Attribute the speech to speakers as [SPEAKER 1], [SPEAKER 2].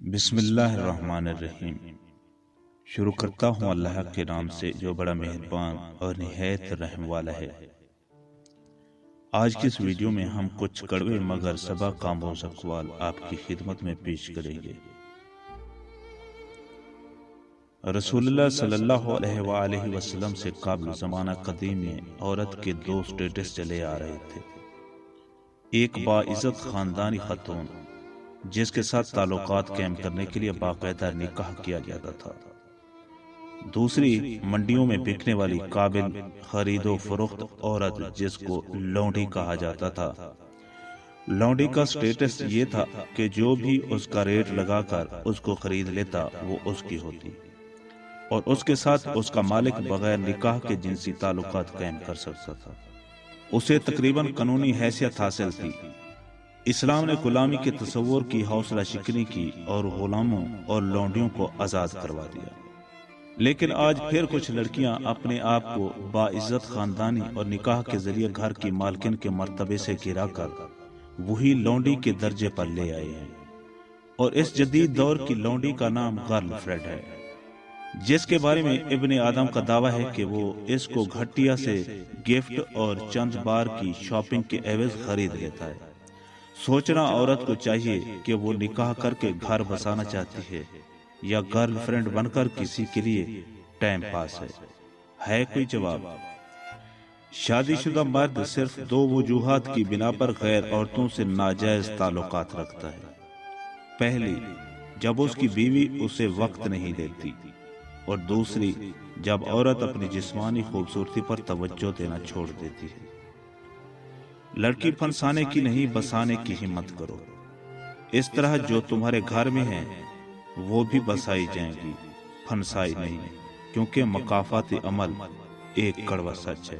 [SPEAKER 1] بسم اللہ الرحمن الرحیم۔ شروع کرتا ہوں اللہ کے نام سے جو بڑا مہربان اور نہایت رحم والا ہے۔ آج کی اس ویڈیو میں ہم کچھ کڑوے مگر سبق آموز اقوال آپ کی خدمت میں پیش کریں گے۔ رسول اللہ صلی اللہ علیہ وآلہ وسلم سے قبل زمانہ قدیم میں عورت کے دو سٹیٹس چلے آ رہے تھے۔ ایک باعزت خاندانی خاتون جس کے ساتھ تعلقات قائم کرنے کے لیے باقاعدہ نکاح کیا جاتا تھا، دوسری منڈیوں میں بکنے والی قابل خرید و فروخت عورت جس کو لونڈی کہا جاتا تھا۔ لونڈی کا سٹیٹس یہ تھا کہ جو بھی اس کا ریٹ لگا کر اس کو خرید لیتا وہ اس کی ہوتی اور اس کے ساتھ اس کا مالک بغیر نکاح کے جنسی تعلقات قائم کر سکتا تھا۔ اسے تقریباً قانونی حیثیت حاصل تھی۔ اسلام نے غلامی کے تصور کی حوصلہ شکنی کی اور غلاموں اور لونڈیوں کو آزاد کروا دیا۔ لیکن آج پھر کچھ لڑکیاں اپنے آپ کو باعزت خاندانی اور نکاح کے ذریعے گھر کی مالکن کے مرتبے سے گرا کر وہی لونڈی کے درجے پر لے آئے ہیں، اور اس جدید دور کی لونڈی کا نام گرل فرینڈ ہے، جس کے بارے میں ابن آدم کا دعویٰ ہے کہ وہ اس کو گھٹیا سے گفٹ اور چند بار کی شاپنگ کے عوض خرید لیتا ہے۔ سوچنا عورت کو چاہیے کہ وہ نکاح کر کے گھر بسانا چاہتی ہے یا گرل فرینڈ بن کر کسی کے لیے ٹائم پاس ہے کوئی جواب؟ شادی شدہ مرد صرف دو وجوہات کی بنا پر غیر عورتوں سے ناجائز تعلقات رکھتا ہے۔ پہلی، جب اس کی بیوی اسے وقت نہیں دیتی، اور دوسری، جب عورت اپنی جسمانی خوبصورتی پر توجہ دینا چھوڑ دیتی ہے۔ لڑکی پھنسانے کی نہیں بسانے کی ہمت کرو، اس طرح جو تمہارے گھر میں ہیں وہ بھی بسائی جائیں گی، پھنسائی نہیں، کیونکہ مکافات عمل ایک کڑوا سچ ہے۔